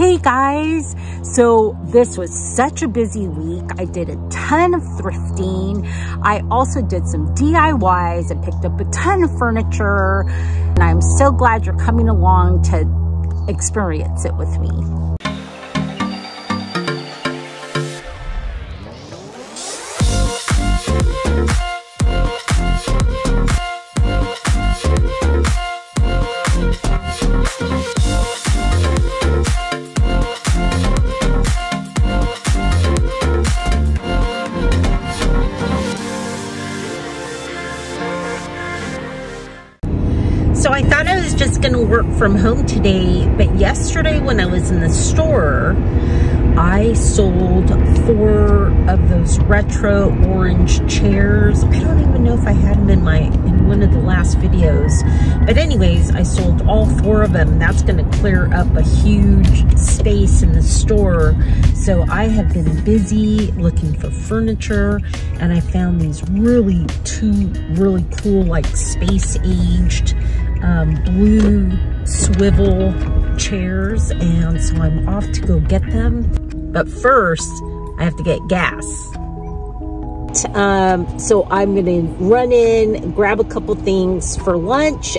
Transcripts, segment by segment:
Hey guys, so this was such a busy week. I did a ton of thrifting. I also did some DIYs. I picked up a ton of furniture, and I'm so glad you're coming along to experience it with me. So I thought I was just gonna work from home today, but yesterday when I was in the store, I sold 4 of those retro orange chairs. I don't even know if I had them in one of the last videos. But anyways, I sold all 4 of them. That's gonna clear up a huge space in the store. So I have been busy looking for furniture, and I found these 2 really cool, like space-aged blue swivel chairs, and so I'm off to go get them. But first, I have to get gas. So I'm gonna run in, grab a couple things for lunch.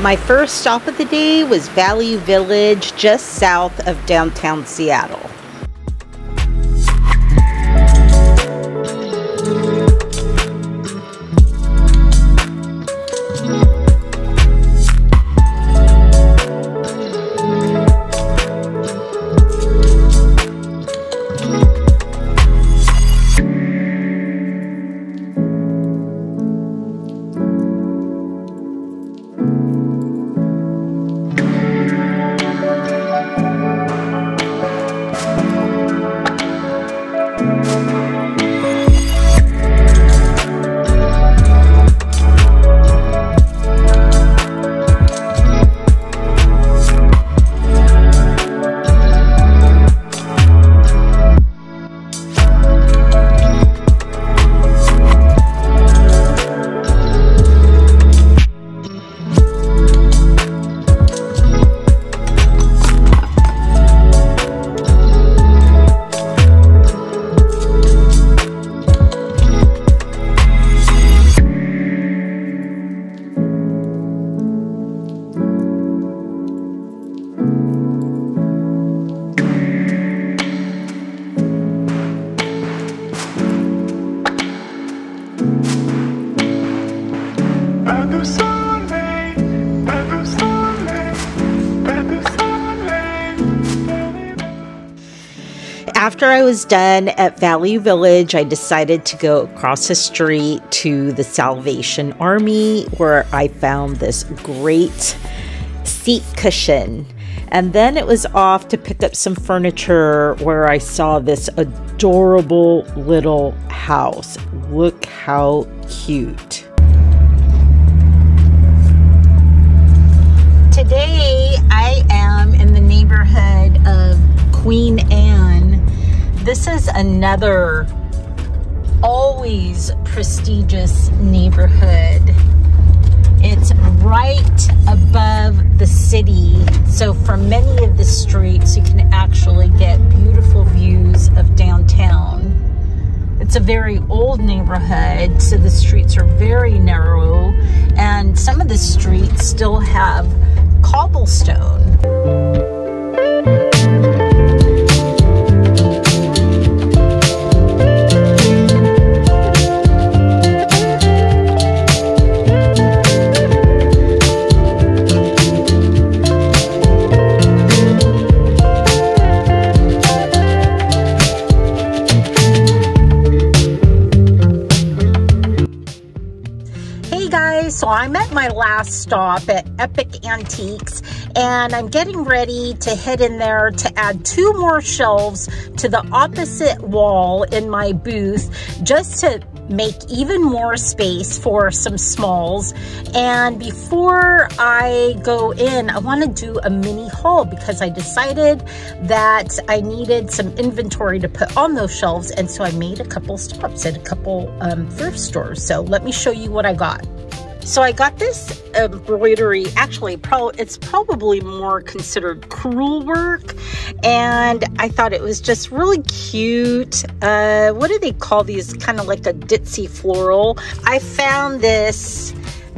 My first stop of the day was Value Village, just south of downtown Seattle. After I was done at Value Village, I decided to go across the street to the Salvation Army, where I found this great seat cushion. And then it was off to pick up some furniture, where I saw this adorable little house. Look how cute. Today I am in the neighborhood of Queen Anne. This is another always prestigious neighborhood. It's right above the city, so from many of the streets you can actually get beautiful views of downtown. It's It's a very old neighborhood, so the streets are very narrow, and some of the streets still have cobblestone. So I'm at my last stop at Epic Antiques, and I'm getting ready to head in there to add 2 more shelves to the opposite wall in my booth, just to make even more space for some smalls. And before I go in, I want to do a mini haul because I decided that I needed some inventory to put on those shelves, and so I made a couple stops at a couple thrift stores. So let me show you what I got. So I got this embroidery, actually it's probably more considered crewel work, and I thought it was just really cute. What do they call these? Kind of like a ditzy floral. I found this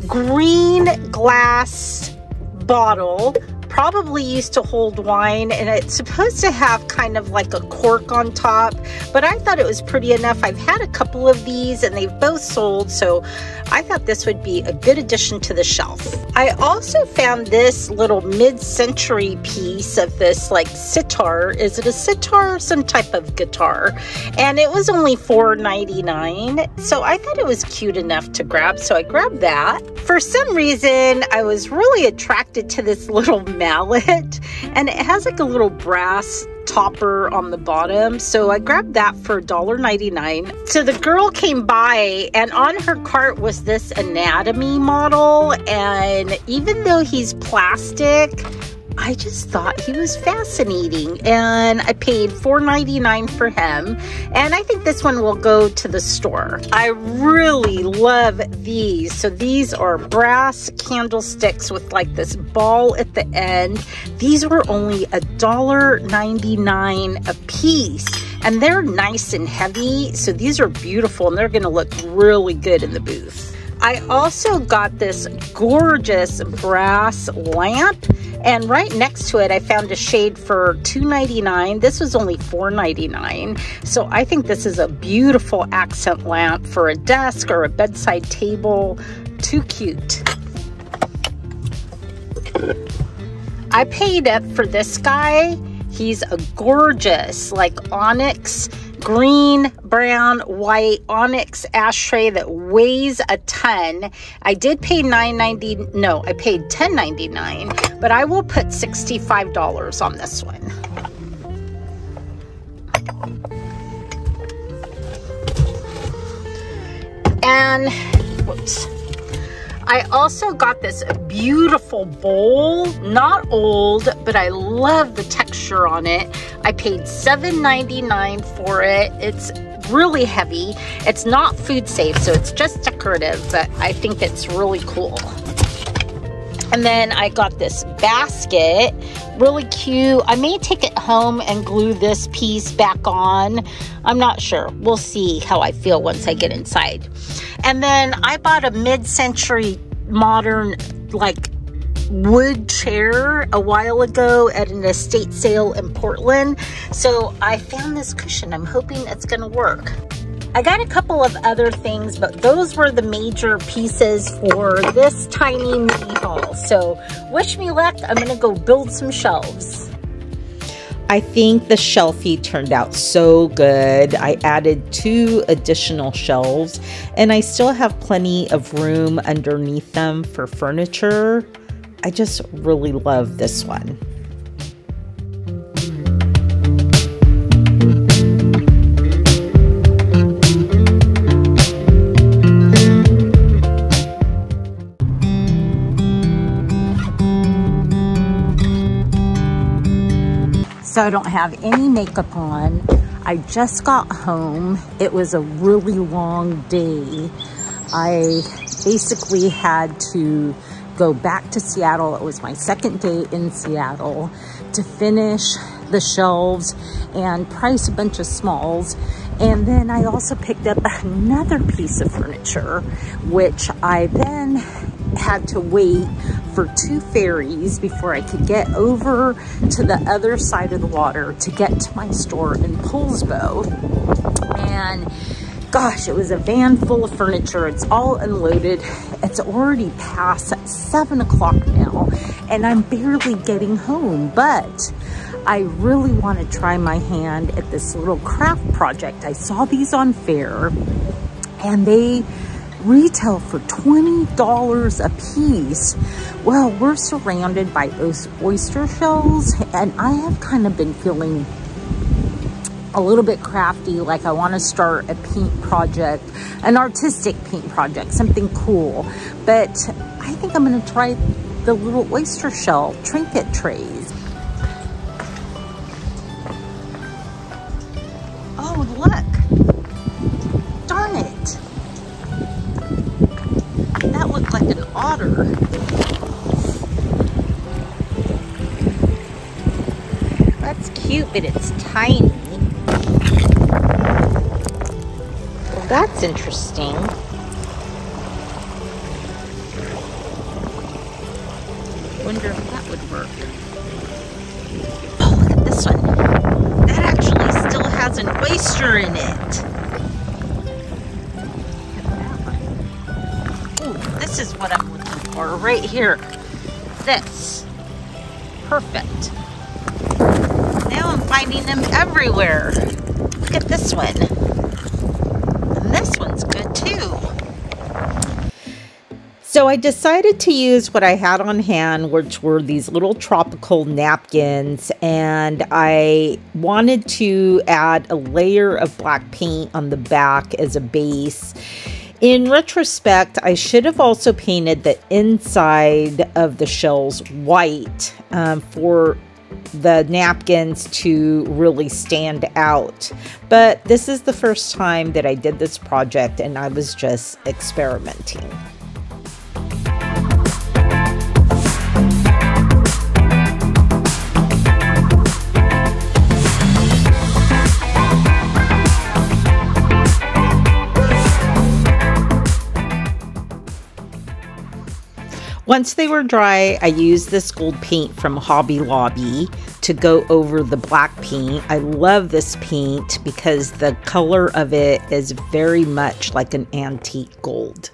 green glass bottle, probably used to hold wine, and it's supposed to have kind of like a cork on top, but I thought it was pretty enough. I've had a couple of these and they've both sold, so I thought this would be a good addition to the shelf. I also found this little mid-century piece of this like sitar. Is it a sitar? Some type of guitar, and it was only $4.99, so I thought it was cute enough to grab, so I grabbed that. For some reason, I was really attracted to this little mallet, and it has like a little brass topper on the bottom, so I grabbed that for $1.99. So the girl came by, and on her cart was this anatomy model, and even though he's plastic, I just thought he was fascinating, and I paid $4.99 for him, and I think this one will go to the store. I really love these. So these are brass candlesticks with like this ball at the end. These were only $1.99 a piece, and they're nice and heavy, so these are beautiful, and they're gonna look really good in the booth. I also got this gorgeous brass lamp, and right next to it I found a shade for $2.99. This was only $4.99. So I think this is a beautiful accent lamp for a desk or a bedside table. Too cute. I paid up for this guy. He's a gorgeous like onyx, green, brown, white onyx ashtray that weighs a ton. I did pay $9.90. No, I paid $10.99, but I will put $65 on this one. And whoops. I also got this beautiful bowl, not old, but I love the texture on it. I paid $7.99 for it. It's really heavy. It's not food safe, so it's just decorative, but I think it's really cool. And then I got this basket, really cute. I may take it home and glue this piece back on. I'm not sure. We'll see how I feel once I get inside. And then I bought a mid-century modern like wood chair a while ago at an estate sale in Portland. So I found this cushion. I'm hoping it's gonna work. I got a couple of other things, but those were the major pieces for this tiny mini haul. So wish me luck. I'm gonna go build some shelves. I think the shelfie turned out so good. I added 2 additional shelves, and I still have plenty of room underneath them for furniture. I just really love this one. So I don't have any makeup on. I just got home. It was a really long day. I basically had to go back to Seattle. It was my second day in Seattle to finish the shelves and price a bunch of smalls. And then I also picked up another piece of furniture, which I then had to wait for 2 ferries before I could get over to the other side of the water to get to my store in Poulsbo. And gosh, it was a van full of furniture. It's all unloaded. It's already past 7 o'clock now, and I'm barely getting home, but I really want to try my hand at this little craft project. I saw these on Faire, and they retail for $20 a piece. Well, we're surrounded by oyster shells, and I have kind of been feeling a little bit crafty, like I want to start a paint project, an artistic paint project, something cool. But I think I'm going to try the little oyster shell trinket trays. Oh, look. Darn it. That looked like an otter. That's cute, but it's tiny. Well, that's interesting. Wonder if that would work. Oh, look at this one. That actually still has an oyster in it. Ooh, this is what I'm looking for right here. This. Perfect. Now I'm finding them everywhere. Look at this one. And this one's good too. So I decided to use what I had on hand, which were these little tropical napkins, and I wanted to add a layer of black paint on the back as a base. In retrospect, I should have also painted the inside of the shells white for the napkins to really stand out. But this is the first time that I did this project, and I was just experimenting. Once they were dry, I used this gold paint from Hobby Lobby to go over the black paint. I love this paint because the color of it is very much like an antique gold.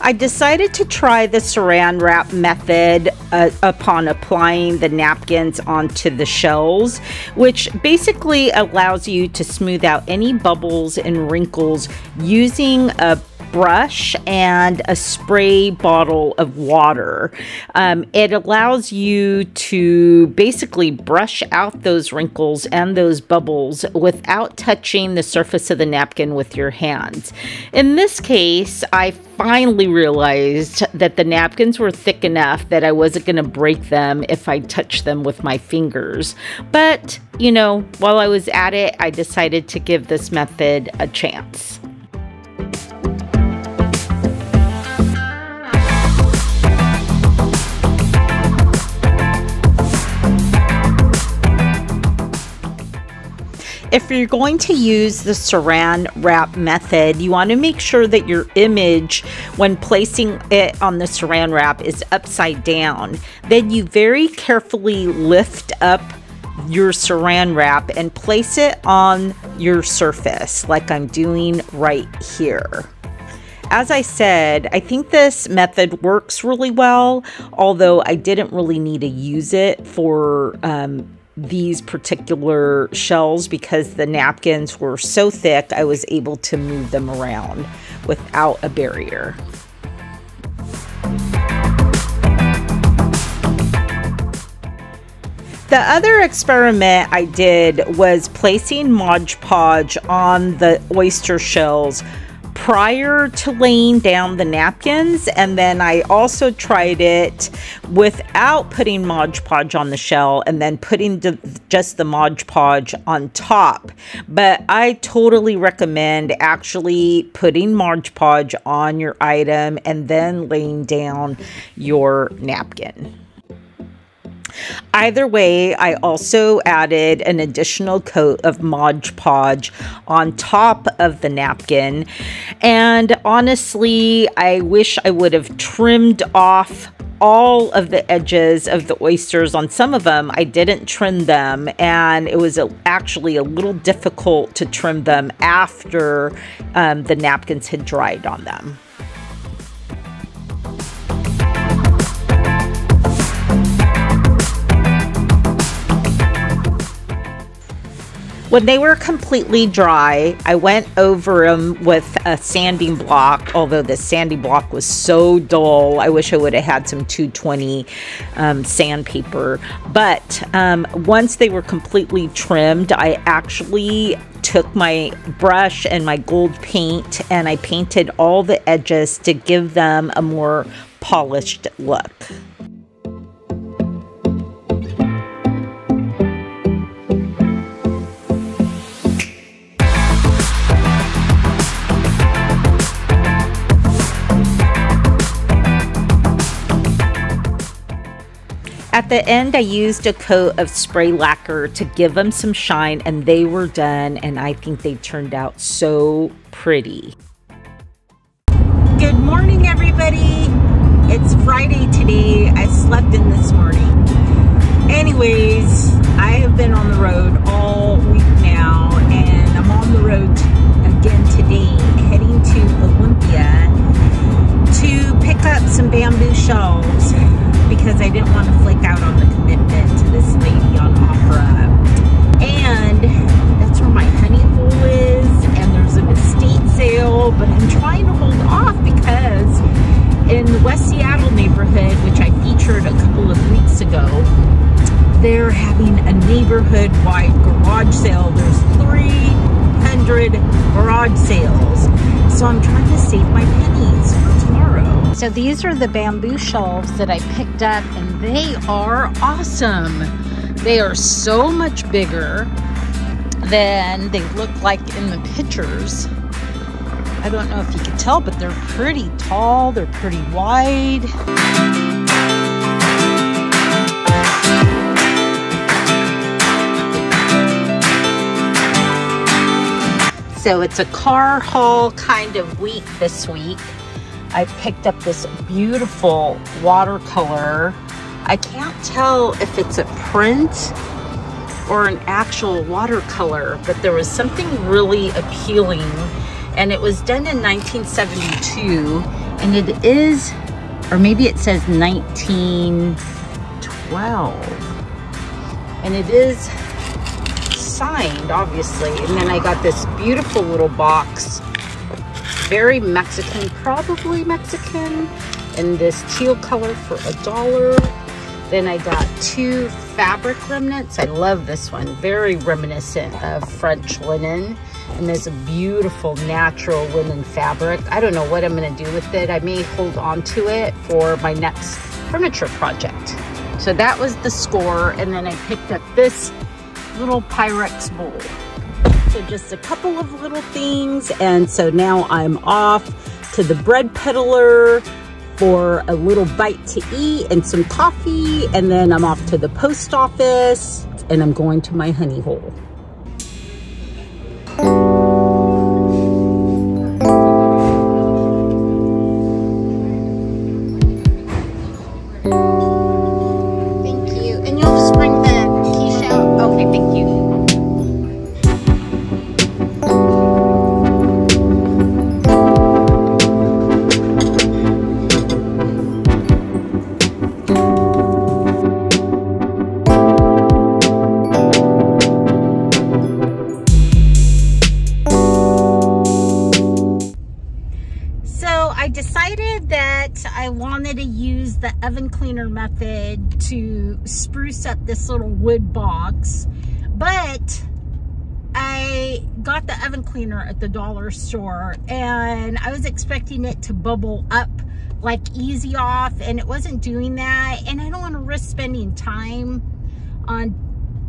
I decided to try the saran wrap method upon applying the napkins onto the shells, which basically allows you to smooth out any bubbles and wrinkles using a brush and a spray bottle of water. It allows you to basically brush out those wrinkles and those bubbles without touching the surface of the napkin with your hands. In this case, I finally realized that the napkins were thick enough that I wasn't going to break them if I touched them with my fingers. But, you know, while I was at it, I decided to give this method a chance. If you're going to use the saran wrap method, you want to make sure that your image, when placing it on the saran wrap, is upside down. Then you very carefully lift up your saran wrap and place it on your surface, like I'm doing right here. As I said, I think this method works really well, although I didn't really need to use it for these particular shells because the napkins were so thick I was able to move them around without a barrier. The other experiment I did was placing Mod Podge on the oyster shells prior to laying down the napkins, and then I also tried it without putting Mod Podge on the shell and then putting just the Mod Podge on top. But I totally recommend actually putting Mod Podge on your item and then laying down your napkin. Either way, I also added an additional coat of Mod Podge on top of the napkin. And honestly, I wish I would have trimmed off all of the edges of the oysters. On some of them, I didn't trim them, and it was actually a little difficult to trim them after the napkins had dried on them. When they were completely dry, I went over them with a sanding block, although the sanding block was so dull. I wish I would have had some 220 sandpaper. But once they were completely trimmed, I actually took my brush and my gold paint and I painted all the edges to give them a more polished look. At the end, I used a coat of spray lacquer to give them some shine, and they were done, and I think they turned out so pretty. Good morning, everybody. It's Friday today. I slept in this morning. Anyways, I have been on the road all week now, and I'm on the road again today, heading to Olympia to pick up some bamboo shelves, because I didn't want to flake out on the commitment to this lady on OfferUp. And that's where my honey hole is, and there's an estate sale, but I'm trying to hold off because in the West Seattle neighborhood, which I featured a couple of weeks ago, they're having a neighborhood-wide garage sale. There's 300 garage sales. So I'm trying to save my pennies for tomorrow. So these are the bamboo shelves that I picked up, and they are awesome. They are so much bigger than they look like in the pictures. I don't know if you can tell, but they're pretty tall. They're pretty wide. So it's a car haul kind of week this week. I picked up this beautiful watercolor. I can't tell if it's a print or an actual watercolor, but there was something really appealing, and it was done in 1972, and it is, or maybe it says 1912, and it is signed, obviously. And then I got this beautiful little box, very Mexican, probably Mexican, in this teal color for $1. Then I got 2 fabric remnants. I love this one, very reminiscent of French linen, and there's a beautiful natural linen fabric. I don't know what I'm going to do with it. I may hold on to it for my next furniture project. So that was the score. And then I picked up this little Pyrex bowl. So just a couple of little things, and so now I'm off to the bread peddler for a little bite to eat and some coffee, and then I'm off to the post office, and I'm going to my honey hole. Thank you. And you'll just bring the quiche out? Okay, thank you. I decided that I wanted to use the oven cleaner method to spruce up this little wood box, but I got the oven cleaner at the dollar store, and I was expecting it to bubble up like Easy Off, and it wasn't doing that. And I don't want to risk spending time on,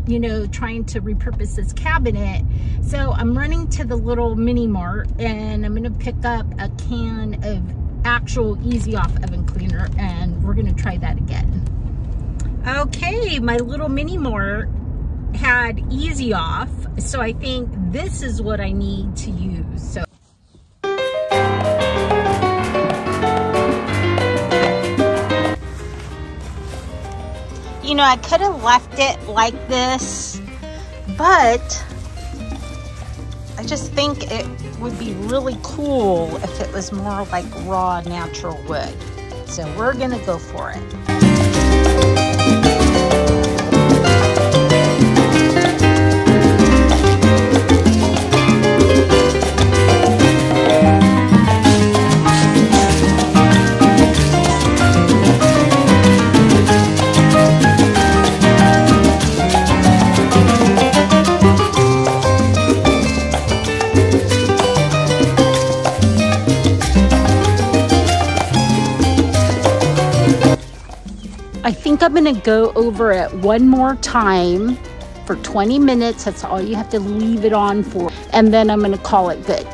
you know, trying to repurpose this cabinet. So I'm running to the little mini mart, and I'm going to pick up a can of actual Easy Off oven cleaner, and we're going to try that again. Okay, my little mini mart had Easy Off, so I think this is what I need to use. So you know, I could have left it like this, but I just think it would be really cool if it was more like raw natural wood. So we're gonna go for it. I think I'm gonna go over it one more time for 20 minutes. That's all you have to leave it on for. And then I'm gonna call it good.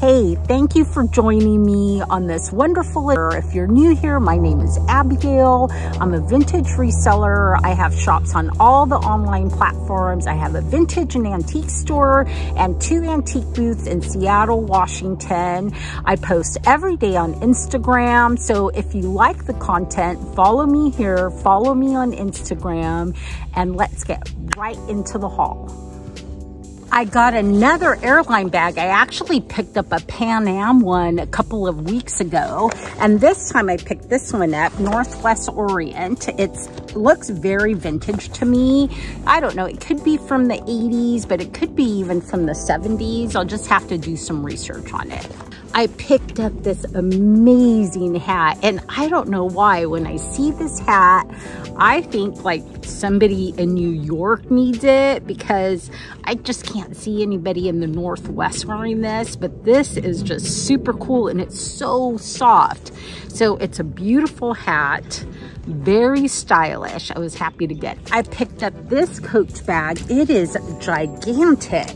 Hey, thank you for joining me on this wonderful. If you're new here, my name is Abigail. I'm a vintage reseller. I have shops on all the online platforms. I have a vintage and antique store and 2 antique booths in Seattle, Washington. I post every day on Instagram. So if you like the content, follow me here, follow me on Instagram, and let's get right into the haul. I got another airline bag. I actually picked up a Pan Am one a couple of weeks ago, and this time I picked this one up, Northwest Orient. It looks very vintage to me. I don't know, it could be from the 80s, but it could be even from the 70s. I'll just have to do some research on it. I picked up this amazing hat, and I don't know why, when I see this hat, I think like somebody in New York needs it, because I just can't see anybody in the Northwest wearing this, but this is just super cool, and it's so soft. So it's a beautiful hat, very stylish. I was happy to get it. I picked up this Coach bag. It is gigantic,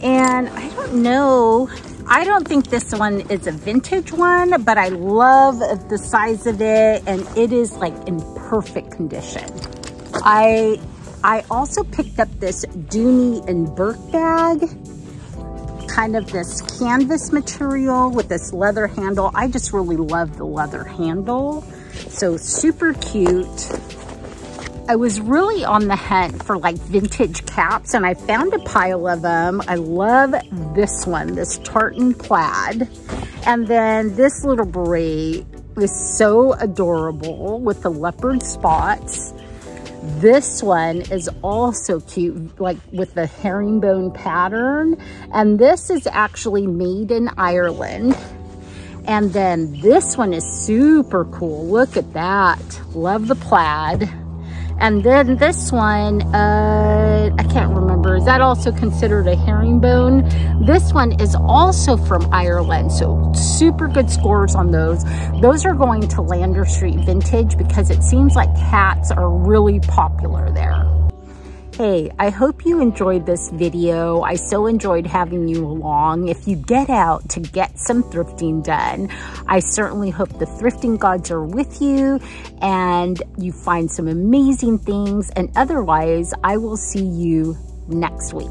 and I don't know, I don't think this one is a vintage one, but I love the size of it, and it is like in perfect condition. I also picked up this Dooney and Burke bag, kind of this canvas material with this leather handle. I just really love the leather handle, so super cute. I was really on the hunt for like vintage caps, and I found a pile of them. I love this one, this tartan plaid. And then this little beret was so adorable with the leopard spots. This one is also cute, like with the herringbone pattern. And this is actually made in Ireland. And then this one is super cool. Look at that. Love the plaid. And then this one, I can't remember. Is that also considered a herringbone? This one is also from Ireland, so super good scores on those. Those are going to Lander Street Vintage because it seems like hats are really popular there. Hey, I hope you enjoyed this video. I so enjoyed having you along. If you get out to get some thrifting done, I certainly hope the thrifting gods are with you and you find some amazing things. And otherwise, I will see you next week.